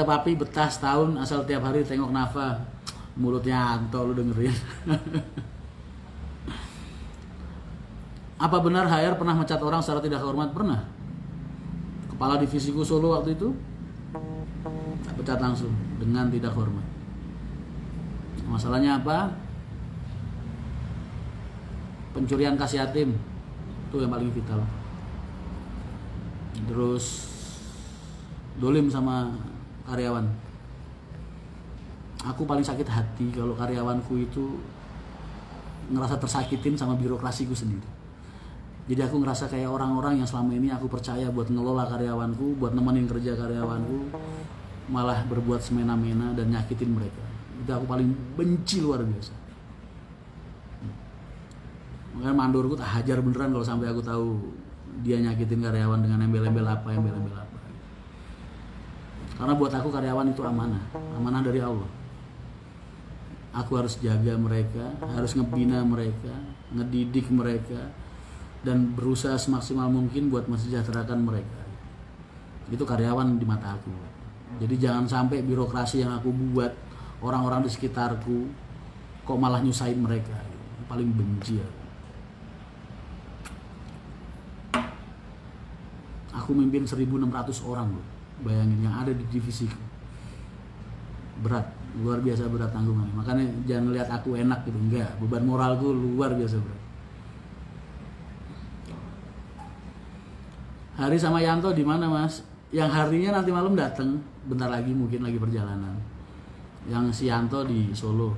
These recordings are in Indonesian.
Kata papi betah setahun asal tiap hari tengok Nafa. Mulutnya Anto lu dengerin. Apa benar HR pernah mencat orang secara tidak hormat? Pernah. Kepala divisiku Solo waktu itu pecat langsung dengan tidak hormat. Masalahnya apa? Pencurian kas yatim itu yang paling vital. Terus dolim sama karyawan. Aku paling sakit hati kalau karyawanku itu ngerasa tersakitin sama birokrasiku sendiri. Jadi aku ngerasa kayak orang-orang yang selama ini aku percaya buat ngelola karyawanku, buat nemenin kerja karyawanku, malah berbuat semena-mena dan nyakitin mereka. Itu aku paling benci luar biasa. Makanya mandorku tak hajar beneran kalau sampai aku tahu dia nyakitin karyawan dengan embel-embel apa. Karena buat aku karyawan itu amanah dari Allah. Aku harus jaga mereka, harus ngebina mereka, ngedidik mereka, dan berusaha semaksimal mungkin buat mensejahterakan mereka. Itu karyawan di mata aku. Jadi jangan sampai birokrasi yang aku buat, orang-orang di sekitarku kok malah nyusahin mereka. Paling benci aku. Aku mimpin 1.600 orang loh. Bayangin yang ada di divisiku. Berat, luar biasa berat tanggungannya. Makanya jangan lihat aku enak gitu, enggak. Beban moralku luar biasa berat. Hari sama Yanto di mana, Mas? Yang harinya nanti malam datang, bentar lagi mungkin lagi perjalanan. Yang si Yanto di Solo.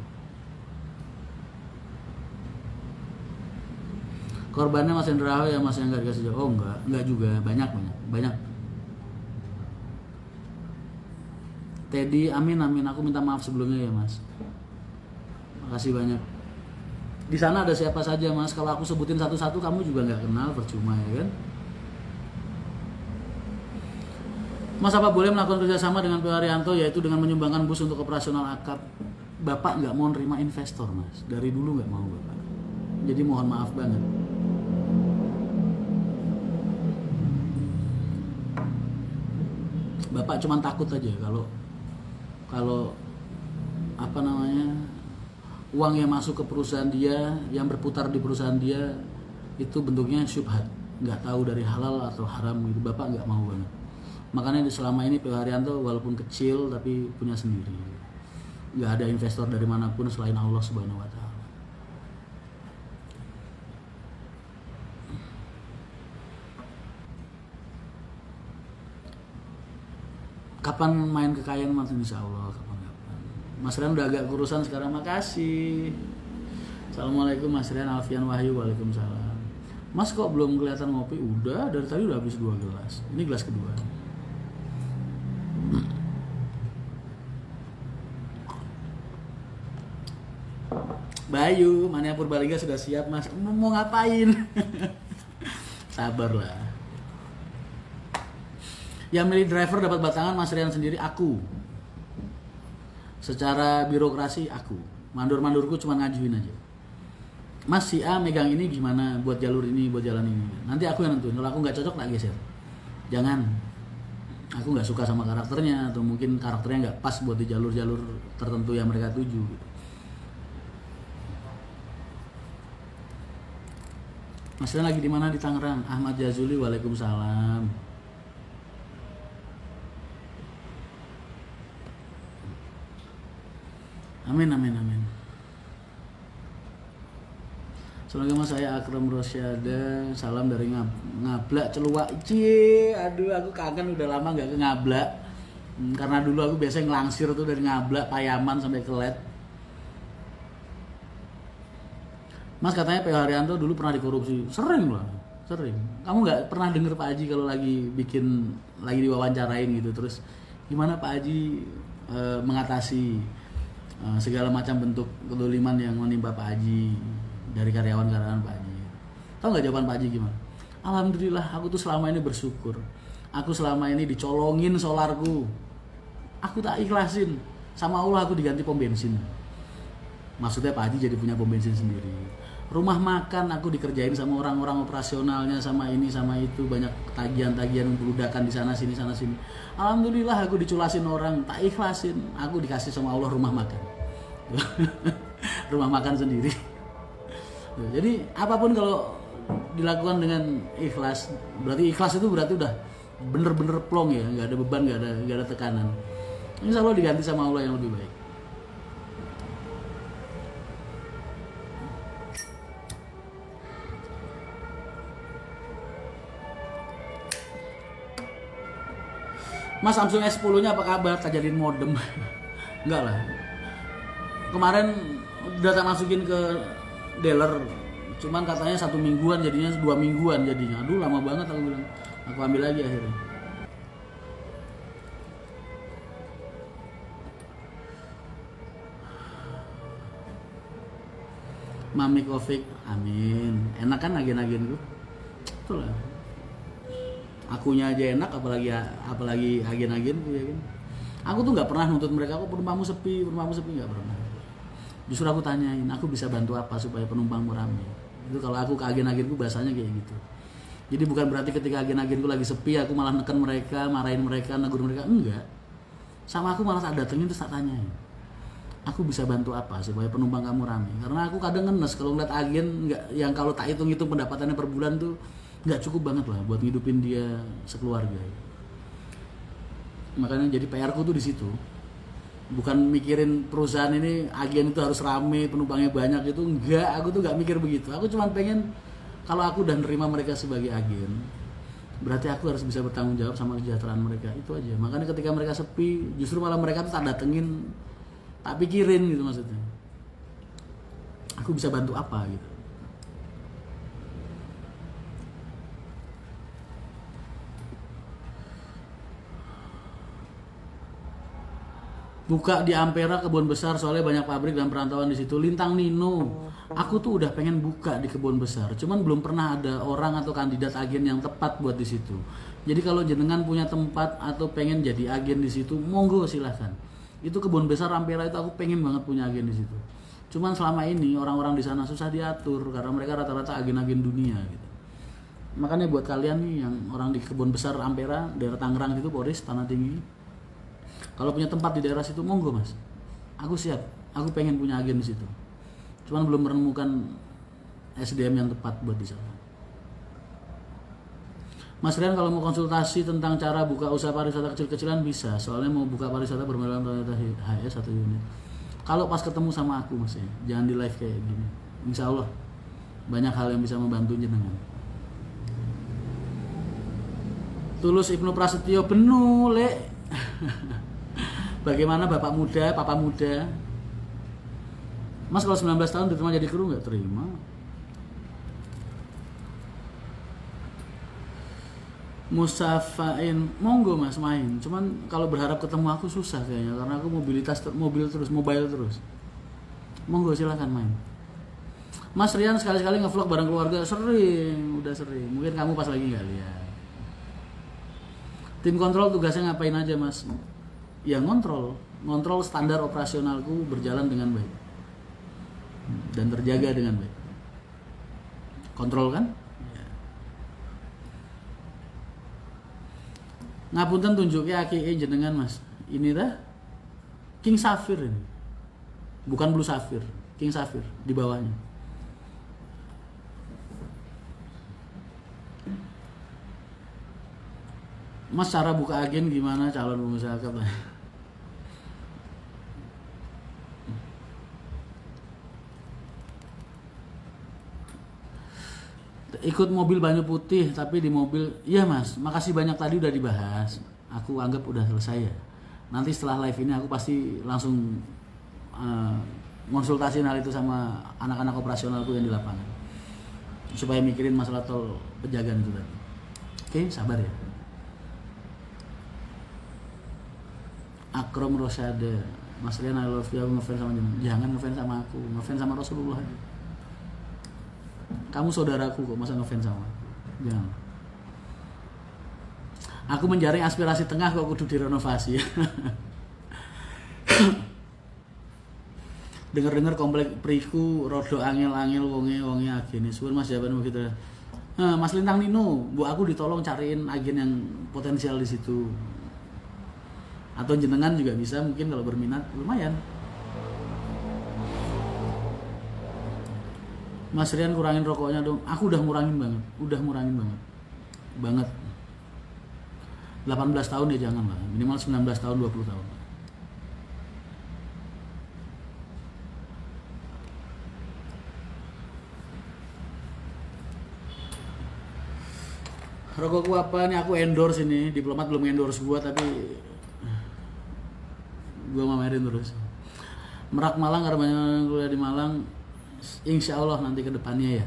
Korbannya Mas Hendraho ya Mas yang enggak dikasih jawab. Oh enggak juga, banyak. Teddy, amin. Aku minta maaf sebelumnya ya Mas. Makasih banyak. Di sana ada siapa saja Mas? Kalau aku sebutin satu-satu kamu juga nggak kenal, percuma ya kan? Mas apa boleh melakukan kerjasama dengan Pak Haryanto yaitu dengan menyumbangkan bus untuk operasional akap? Bapak nggak mau nerima investor Mas. Dari dulu nggak mau Bapak. Jadi mohon maaf banget. Bapak cuma takut aja kalau apa namanya uang yang masuk ke perusahaan dia, yang berputar di perusahaan dia itu bentuknya syubhat, nggak tahu dari halal atau haram gitu. Bapak nggak mau banget. Makanya selama ini Pak Haryanto walaupun kecil tapi punya sendiri, nggak ada investor dari manapun selain Allah Subhanahu Wa Taala. Kapan main kekayaan Mas? Insya Allah kapan-kapan. Mas Rian udah agak kurusan sekarang, makasih. Assalamualaikum Mas Rian, Alfian Wahyu, waalaikumsalam. Mas kok belum kelihatan ngopi? Udah, dari tadi udah habis 2 gelas. Ini gelas kedua. Bayu, Mania Purbalingga sudah siap Mas. Mau ngapain? Sabarlah. Yang milih driver dapat batangan Mas Rian sendiri, aku. Secara birokrasi aku. Mandor-mandorku cuma ngajuin aja. Mas si A megang ini gimana buat jalur ini, buat jalan ini. Nanti aku yang nentuin. Kalau aku nggak cocok tak geser. Jangan. Aku nggak suka sama karakternya atau mungkin karakternya nggak pas buat di jalur-jalur tertentu yang mereka tuju. Gitu. Mas Rian lagi di mana? Di Tangerang. Ahmad Jazuli, waalaikumsalam. Amin. Assalamualaikum saya Akram Rosyada. Salam dari Ngablak Celuak. Cie, aduh aku kangen udah lama nggak ke Ngablak. Karena dulu aku biasanya ngelangsir tuh dari Ngablak, Payaman sampai Kelet. Mas katanya Pak Haryanto dulu pernah dikorupsi. Sering. Kamu nggak pernah denger Pak Haji kalau lagi diwawancarain gitu terus gimana Pak Haji mengatasi segala macam bentuk kedoliman yang menimpa Pak Haji dari karyawan-karyawan Pak Haji. Tahu nggak jawaban Pak Haji gimana? Alhamdulillah aku tuh selama ini bersyukur. Aku selama ini dicolongin solarku. Aku tak ikhlasin. Sama Allah aku diganti pom bensin. Maksudnya Pak Haji jadi punya pom bensin sendiri. Rumah makan aku dikerjain sama orang-orang operasionalnya, sama ini sama itu, banyak tagihan-tagihan beludakan di sana sini. Alhamdulillah aku diculasin orang, tak ikhlasin, aku dikasih sama Allah rumah makan. Rumah makan sendiri. Jadi apapun kalau dilakukan dengan ikhlas, berarti ikhlas itu berarti udah bener-bener plong ya, nggak ada beban, nggak ada tekanan. Insya Allah diganti sama Allah yang lebih baik. Mas, Samsung S10 nya apa kabar? Tak jadiin modem. Enggak lah. Kemarin udah tak masukin ke dealer, cuman katanya 1 mingguan, jadinya 2 mingguan jadinya. Aduh lama banget, aku bilang. Aku ambil lagi akhirnya. Mami Kofik, amin. Enak kan agen-agen gue? Itulah. Akunya aja enak, apalagi agen-agen gue ya kan. Aku tuh nggak pernah nuntut mereka kok penumpangmu sepi nggak pernah. Justru aku tanyain, aku bisa bantu apa supaya penumpangmu ramai. Itu kalau aku ke agen-agenku bahasanya kayak gitu. Jadi bukan berarti ketika agen-agenku lagi sepi aku malah neken mereka, marahin mereka, negur mereka, enggak. Sama aku malah tak datengin terus tak tanyain. Aku bisa bantu apa supaya penumpang kamu ramai? Karena aku kadang ngenes kalau ngeliat agen nggak, yang kalau tak hitung-hitung pendapatannya per bulan tuh nggak cukup banget lah buat ngidupin dia sekeluarga. Makanya jadi PR-ku tuh di situ. Bukan mikirin perusahaan ini agen itu harus rame, penumpangnya banyak, itu enggak. Aku tuh nggak mikir begitu. Aku cuma pengen kalau aku udah nerima mereka sebagai agen, berarti aku harus bisa bertanggung jawab sama kesejahteraan mereka. Itu aja. Makanya ketika mereka sepi, justru malah mereka tuh tak datengin, tak pikirin gitu maksudnya. Aku bisa bantu apa gitu. Buka di Ampera Kebun Besar, soalnya banyak pabrik dan perantauan di situ. Lintang Nino, aku tuh udah pengen buka di Kebun Besar, cuman belum pernah ada orang atau kandidat agen yang tepat buat di situ. Jadi kalau jenengan punya tempat atau pengen jadi agen di situ, monggo silahkan. Itu Kebun Besar Ampera itu aku pengen banget punya agen di situ. Cuman selama ini orang-orang di sana susah diatur karena mereka rata-rata agen-agen dunia gitu. Makanya buat kalian nih yang orang di Kebun Besar Ampera, daerah Tangerang itu, Boris, Tanah Tinggi, kalau punya tempat di daerah situ monggo mas, aku siap, aku pengen punya agen di situ. Cuman belum menemukan SDM yang tepat buat di sana. Mas Rian kalau mau konsultasi tentang cara buka usaha pariwisata kecil-kecilan bisa, soalnya mau buka pariwisata bermodal HS 1 unit. Kalau pas ketemu sama aku mas ya, jangan di live kayak gini. Insya Allah banyak hal yang bisa membantu jenengan. Tulus Ibnu Prasetyo penuh le. Bagaimana bapak muda, papa muda? Mas kalau 19 tahun diterima jadi kru nggak terima? Musafain, monggo mas main. Cuman kalau berharap ketemu aku susah kayaknya karena aku mobile terus. Monggo silakan main. Mas Rian sekali-sekali ngevlog bareng keluarga, udah sering. Mungkin kamu pas lagi nggak lihat. Tim kontrol tugasnya ngapain aja mas? Ya ngontrol standar operasionalku berjalan dengan baik dan terjaga dengan baik. Kontrol kan? Ya. Ngapunten tunjuknya AKE jenengan mas. Ini dah King Safir ini, bukan Blue Safir, King Safir di bawahnya. Mas cara buka agen gimana calon pengusaha apa? Ikut mobil Banyu Putih tapi di mobil, iya mas, makasih banyak tadi udah dibahas. Aku anggap udah selesai ya. Nanti setelah live ini aku pasti langsung konsultasiin hal itu sama anak-anak operasionalku yang di lapangan supaya mikirin masalah tol Pejagan itu tadi. Oke, sabar ya. Akrom Rosade, Mas Rian I love you, aku ngefans sama jenengan. Jangan ngefans sama aku, ngefans sama Rasulullah aja. Kamu saudaraku kok, masa ngefans sama aku? Jangan. Aku menjaring aspirasi tengah kok kudu direnovasi. Dengar-dengar komplek priku rodo angel-angel wonge agene. Suwun Mas jawaban begitu. Mas Lintang Nino, Bu aku ditolong cariin agen yang potensial di situ. Atau jenengan juga bisa mungkin kalau berminat, lumayan. Mas Rian kurangin rokoknya dong. Aku udah ngurangin banget. Banget. 18 tahun ya jangan lah. Minimal 19 tahun, 20 tahun. Rokokku apa nih, aku endorse ini. Diplomat belum endorse gua tapi gua mamerin terus. Merak Malang karena banyak kuliah di Malang. Insya Allah nanti ke depannya ya.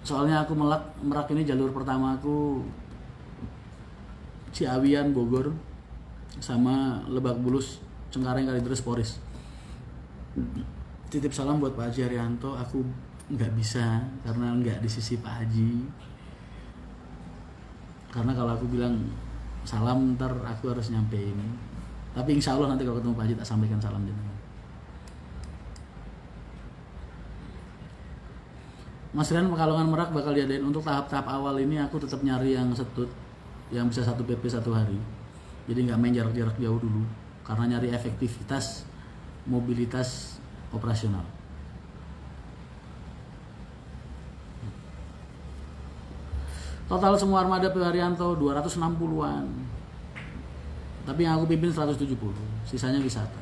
Soalnya aku Merak ini jalur pertama aku Ciawian Bogor sama Lebak Bulus Cengkareng Kalideres Poris. Titip salam buat Pak Haji Haryanto. Aku nggak bisa karena nggak di sisi Pak Haji. Karena kalau aku bilang salam ntar aku harus nyampein. Tapi insya Allah nanti kalau ketemu Pak Haji tak sampaikan salam jenengan. Mas Rian Pekalongan Merak bakal diadain. Untuk tahap-tahap awal ini aku tetap nyari yang setut, yang bisa 1 PP 1 hari. Jadi nggak main jarak-jarak jauh dulu karena nyari efektivitas mobilitas operasional. Total semua armada PW Haryanto 260-an. Tapi yang aku pimpin 170, sisanya wisata.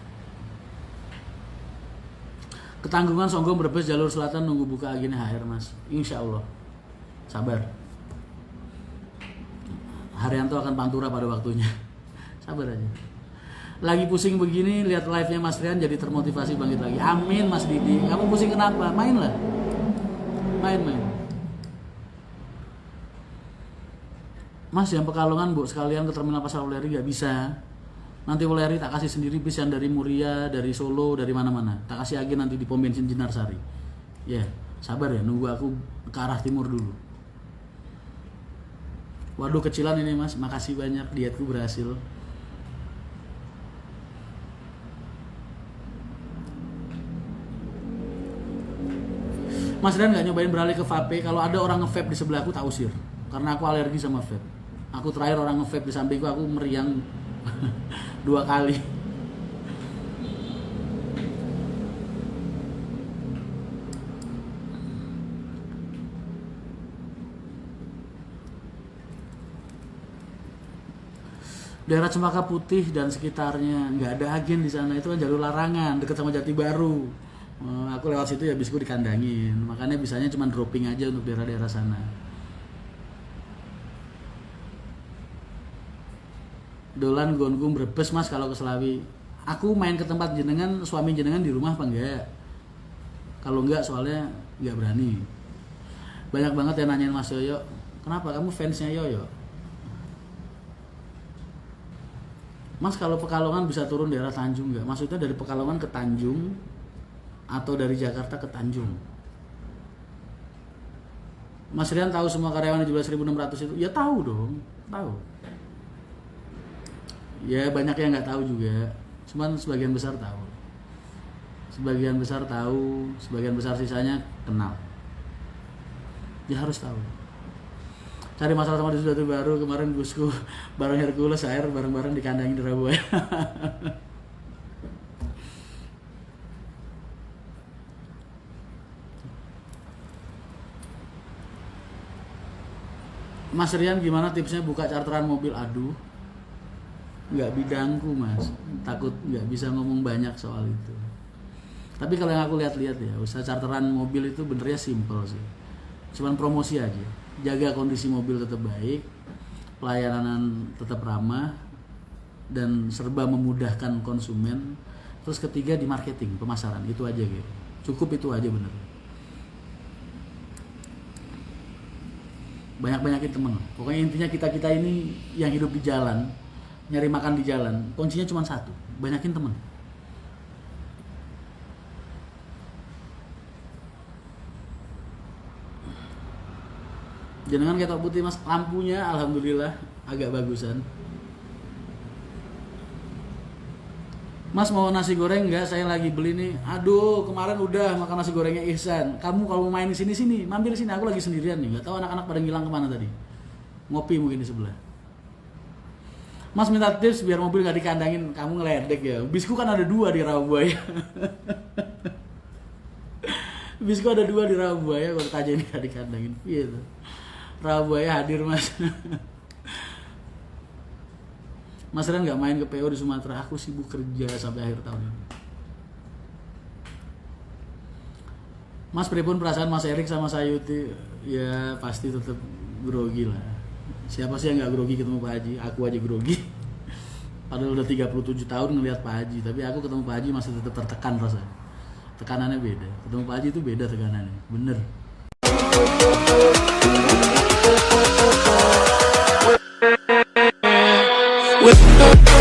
Ketanggungan Songgong Brebes jalur selatan nunggu buka agene HR Mas. Insya Allah. Sabar. Haryanto akan pantura pada waktunya. Sabar aja. Lagi pusing begini lihat live-nya Mas Rian jadi termotivasi bangkit lagi. Amin Mas Didi. Kamu pusing kenapa? Main lah. Main. Mas yang Pekalongan Bu sekalian ke terminal Pasar Wuleri gak bisa. Nanti Wuleri tak kasih sendiri bis yang dari Muria, dari Solo, dari mana-mana. Tak kasih agen nanti di pom bensin Jinarsari. Ya, sabar ya, nunggu aku ke arah timur dulu. Waduh kecilan ini Mas, makasih banyak, dietku berhasil. Mas Rian gak nyobain beralih ke vape. Kalau ada orang nge-vape di sebelahku tak usir. Karena aku alergi sama vape. Aku terakhir orang nge-vape di sampingku, aku meriang 2 kali. Daerah Cempaka Putih dan sekitarnya nggak ada agen di sana, itu kan jalur larangan dekat sama Jati Baru. Aku lewat situ ya bisku dikandangin, makanya bisanya cuma dropping aja untuk daerah-daerah sana. Dolan Gonggong Brebes Mas kalau ke Selawi. Aku main ke tempat jenengan, suami jenengan di rumah apa enggak? Kalau enggak soalnya enggak berani. Banyak banget yang nanyain Mas Yoyo, kenapa kamu fansnya Yoyo? Mas kalau Pekalongan bisa turun daerah Tanjung enggak? Maksudnya dari Pekalongan ke Tanjung atau dari Jakarta ke Tanjung? Mas Rian tahu semua karyawan di 17.600 itu? Ya tahu dong, tahu. Ya banyak yang nggak tahu juga, cuman sebagian besar tahu. Sebagian besar tahu, sebagian besar sisanya kenal. Ya harus tahu. Cari masalah sama di Jati Baru kemarin bosku bareng Hercules air bareng-bareng dikandangin di Raboya. Mas Rian gimana tipsnya buka charteran mobil? Aduh, nggak bidangku Mas, takut nggak bisa ngomong banyak soal itu. Tapi kalau yang aku lihat-lihat ya, usaha charteran mobil itu benernya simple sih, cuman promosi aja, jaga kondisi mobil tetap baik, pelayanan tetap ramah, dan serba memudahkan konsumen. Terus ketiga di marketing, pemasaran, itu aja gitu, cukup itu aja bener. Banyak-banyakin temen, pokoknya intinya kita ini yang hidup di jalan, nyari makan di jalan, kuncinya cuma satu, banyakin temen. Jenengan ketok putih Mas, lampunya alhamdulillah agak bagusan. Mas mau nasi goreng nggak? Saya lagi beli nih. Aduh, kemarin udah makan nasi gorengnya Ihsan. Kamu kalau mau main di sini, mampir sini. Aku lagi sendirian nih. Nggak tahu anak-anak pada ngilang kemana tadi. Ngopi mungkin di sebelah. Mas minta tips biar mobil nggak dikandangin. Kamu ngeledek ya. Bisku kan ada 2 di Rawabuaya. Bisku ada 2 di Rawabuaya. Kalau tanya ini nggak dikandangin. Iya tuh. Rawabuaya hadir mas. Mas Ren nggak main ke PO di Sumatera. Aku sibuk kerja sampai akhir tahun ini. Mas pripun perasaan Mas Erik sama Sayuti? Ya pasti tetap grogi lah. Siapa sih yang nggak grogi ketemu Pak Haji? Aku aja grogi. Padahal udah 37 tahun ngelihat Pak Haji, tapi aku ketemu Pak Haji masih tetap tertekan rasanya. Tekanannya beda. Ketemu Pak Haji itu beda tekanannya. Bener. With